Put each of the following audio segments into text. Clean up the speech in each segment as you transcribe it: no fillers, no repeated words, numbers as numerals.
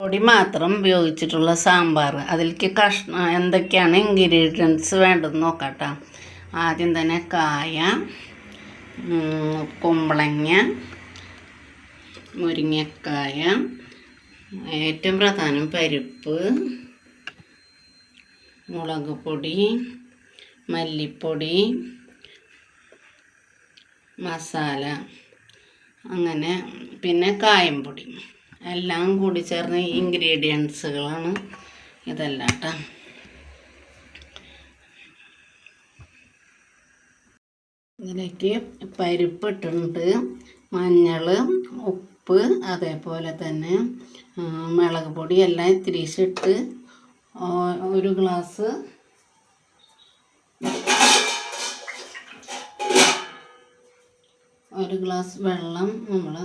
പൊടി മാത്രം ഉപയോഗിച്ചിട്ടുള്ള സാമ്പാർ. അതിലേക്ക് എന്തൊക്കെയാണ് ഇൻഗ്രീഡിയൻസ് വേണ്ടതെന്ന് നോക്കാം കേട്ടോ. ആദ്യം തന്നെ കായ, കുമ്പളങ്ങ, മുരിങ്ങക്കായ, ഏറ്റവും പ്രധാനം പരിപ്പ്, മുളക് പൊടി, മല്ലിപ്പൊടി, മസാല, അങ്ങനെ പിന്നെ കായംപൊടി, എല്ലാം കൂടി ചേർന്ന ഇൻഗ്രീഡിയൻസുകളാണ് ഇതെല്ലാം കേട്ടോ. ഇതിലേക്ക് പരിപ്പ് ഇട്ടിട്ടുണ്ട്, മഞ്ഞൾ, ഉപ്പ്, അതേപോലെ തന്നെ മുളക് പൊടി എല്ലാം ഇത്തിരിച്ചിട്ട് ഒരു ഗ്ലാസ് വെള്ളം നമ്മൾ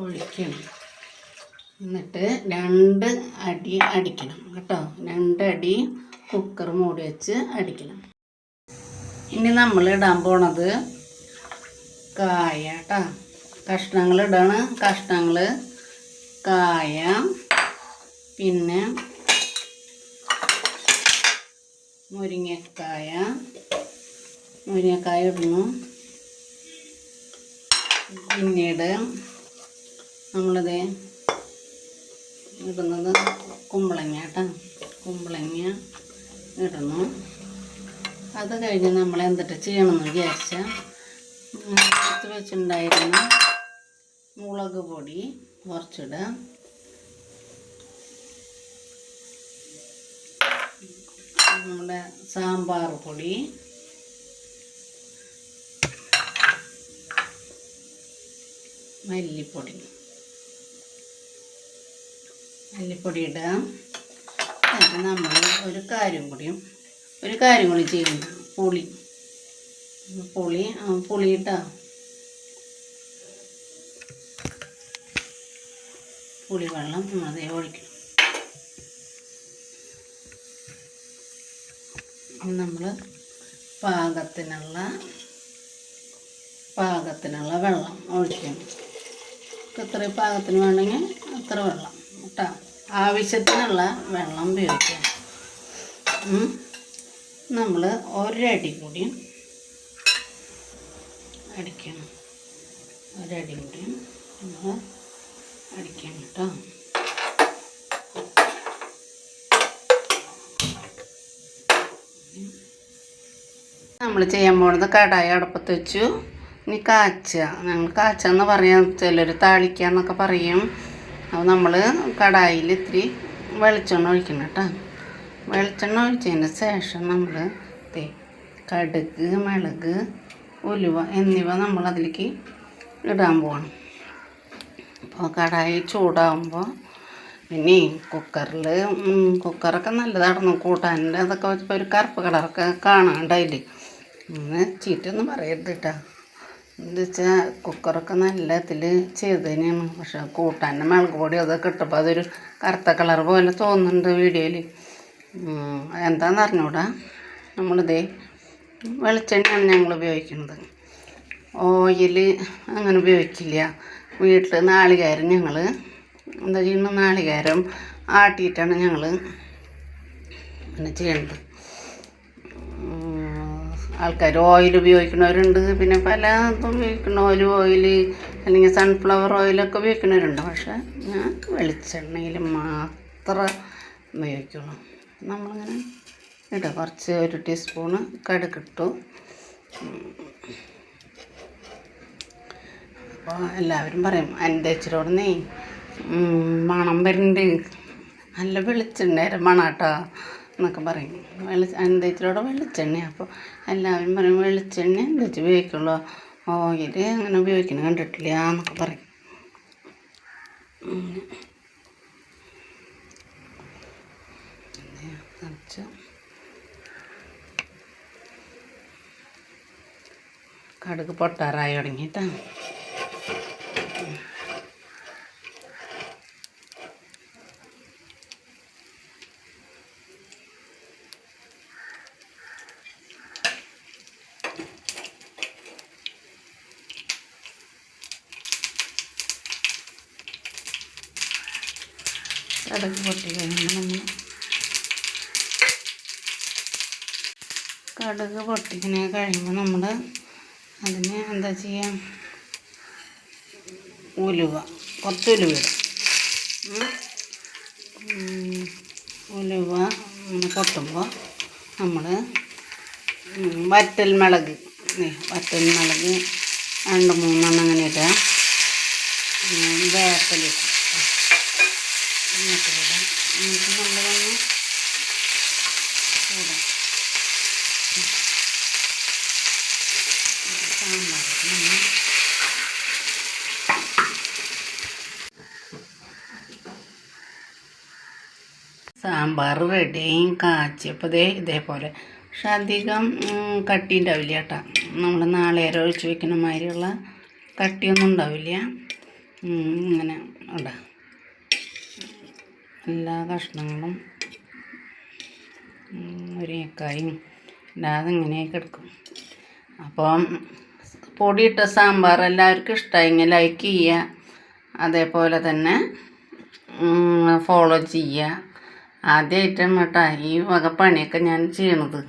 ഒഴിക്കണം. എന്നിട്ട് 2 അടി അടിക്കണം കേട്ടോ. 2 അടി കുക്കർ മൂടി വെച്ച് അടിക്കണം. ഇനി നമ്മൾ ഇടാൻ പോണത് കായ കേട്ടോ. കഷ്ണങ്ങൾ ഇടാണ്. കായ, പിന്നെ മുരിങ്ങക്കായ ഇടുന്നു. പിന്നീട് നമ്മളിത് ഇടുന്നത് കുമ്പളങ്ങ കേട്ടോ. കുമ്പളങ്ങ ഇടുന്നു. അത് കഴിഞ്ഞ് നമ്മൾ എന്തിട്ട് ചെയ്യണമെന്ന് വിചാരിച്ചാൽ എടുത്ത് വെച്ചിട്ടുണ്ടായിരുന്ന മുളക് പൊടി കുറച്ചിടുക, നമ്മുടെ സാമ്പാർ പൊടി, മല്ലിപ്പൊടി ഇടുക. എന്നിട്ട് നമ്മൾ ഒരു കാര്യം കൂടി ചെയ്യുന്നു. പുളി ഇട്ടാ പുളിവെള്ളം അതേ ഒഴിക്കണം. നമ്മൾ പാകത്തിനുള്ള വെള്ളം ഒഴിക്കണം. എത്ര പാകത്തിന് വേണമെങ്കിൽ അത്ര വെള്ളം കേട്ടോ. ആവശ്യത്തിനുള്ള വെള്ളം ഉപയോഗിക്കാം. നമ്മൾ ഒരടി കൂടി അടിക്കണം. നമ്മൾ അടിക്കണം കേട്ടോ. നമ്മൾ ചെയ്യാൻ പോകുന്നത് കടായി അടുപ്പത്ത് വെച്ചു. ഇനി ഞങ്ങൾ കാച്ചാന്ന് പറയാം, ചിലർ താളിക്കാന്നൊക്കെ പറയും. അപ്പോൾ നമ്മൾ കടായിൽ ഇത്തിരി വെളിച്ചെണ്ണ ഒഴിക്കണം കേട്ടോ. വെളിച്ചെണ്ണ ഒഴിച്ചതിന് ശേഷം നമ്മൾ കടുക്, മിളക്, ഉലുവ എന്നിവ നമ്മൾ അതിലേക്ക് ഇടാൻ പോകണം. അപ്പോൾ കടായി ചൂടാകുമ്പോൾ പിന്നെ കുക്കറൊക്കെ നല്ലതായിരുന്നു കൂട്ടാൻ്റെ. അതൊക്കെ വെച്ചപ്പോൾ ഒരു കറുപ്പ് കളറൊക്കെ കാണാണ്ടായില്ലേ. ചീറ്റൊന്നും പറയരുത് കേട്ടോ. എന്താ വെച്ചാൽ കുക്കറൊക്കെ നല്ല ഇതിൽ ചെയ്ത് തന്നെയാണ്. പക്ഷെ കൂട്ടാൻ്റെ മുളക് പൊടി അതൊക്കെ ഇട്ടപ്പോൾ അതൊരു കറുത്ത കളർ പോലെ തോന്നുന്നുണ്ട് വീഡിയോയിൽ. എന്താണെന്ന് അറിഞ്ഞൂടാ. നമ്മളിതേ വെളിച്ചെണ്ണയാണ് ഞങ്ങൾ ഉപയോഗിക്കുന്നത്. ഓയിൽ അങ്ങനെ ഉപയോഗിക്കില്ല. വീട്ടിൽ നാളികേരം ഞങ്ങൾ എന്താ ചെയ്യുന്നത്, നാളികേരം ആട്ടിയിട്ടാണ് ഞങ്ങൾ അങ്ങനെ ചെയ്യേണ്ടത്. ആൾക്കാർ ഓയിൽ ഉപയോഗിക്കുന്നവരുണ്ട്, പിന്നെ പല ഉപയോഗിക്കുന്ന ഓയിൽ അല്ലെങ്കിൽ സൺഫ്ലവർ ഓയിലൊക്കെ ഉപയോഗിക്കുന്നവരുണ്ട്. പക്ഷേ ഞാൻ വെളിച്ചെണ്ണയിൽ മാത്രമേ ഉപയോഗിക്കുള്ളൂ. നമ്മളിങ്ങനെ ഇടുക. കുറച്ച് 1 ടീസ്പൂണ് കടുകിട്ടു. അപ്പോൾ എല്ലാവരും പറയും എൻ്റെ ഇച്ചിരോടന്നേ മണം വരുന്നുണ്ട്, നല്ല വെളിച്ചെണ്ണ മണം കേട്ടോ എന്നൊക്കെ പറയും. എൻ്റെ ഇച്ചിരോടെ വെളിച്ചെണ്ണ. അപ്പോൾ എല്ലാവരും പറയും വെളിച്ചെണ്ണ എന്താ വെച്ച് ഉപയോഗിക്കുള്ളൂ, ഓയിൽ അങ്ങനെ ഉപയോഗിക്കുന്നത് കണ്ടിട്ടില്ല എന്നൊക്കെ പറയും. കടുക് പൊട്ടാറായി തുടങ്ങിയിട്ടാ. കടുക് പൊട്ടി കഴിയുമ്പോൾ നമ്മൾ കടുക് പൊട്ടിക്കണ കഴിയുമ്പോൾ നമ്മൾ അതിന് എന്താ ചെയ്യുക, ഉലുവ, കുറച്ച് ഉലുവ ഇടും. ഉലുവ പൊട്ടുമ്പോൾ നമ്മൾ വറ്റൽമുളക് 2-3 അങ്ങനെ ഇടുക. വേപ്പിലിടും. എന്നിട്ട് നമ്മളൊന്ന് ചൂടാം. സാമ്പാർ റെഡിയും കാച്ചിയപ്പോൾ ഇതേപോലെ, പക്ഷെ അധികം കട്ടി ഉണ്ടാവില്ല കേട്ടോ. നമ്മൾ നാളികേരം ഒഴിച്ച് വെക്കുന്ന മാതിരിയുള്ള കട്ടിയൊന്നും ഉണ്ടാവില്ല. ഇങ്ങനെ ഇടാം. എല്ലാ കഷ്ണങ്ങളും മുരിങ്ങക്കായും ഇല്ലാതെ ഇങ്ങനെയൊക്കെ എടുക്കും. അപ്പം പൊടിയിട്ട സാമ്പാർ എല്ലാവർക്കും ഇഷ്ടമായെങ്കിൽ ലൈക്ക് ചെയ്യുക, അതേപോലെ തന്നെ ഫോളോ ചെയ്യുക. ആദ്യമായിട്ടാണ് കേട്ടോ ഈ വക പണിയൊക്കെ ഞാൻ ചെയ്യണത്.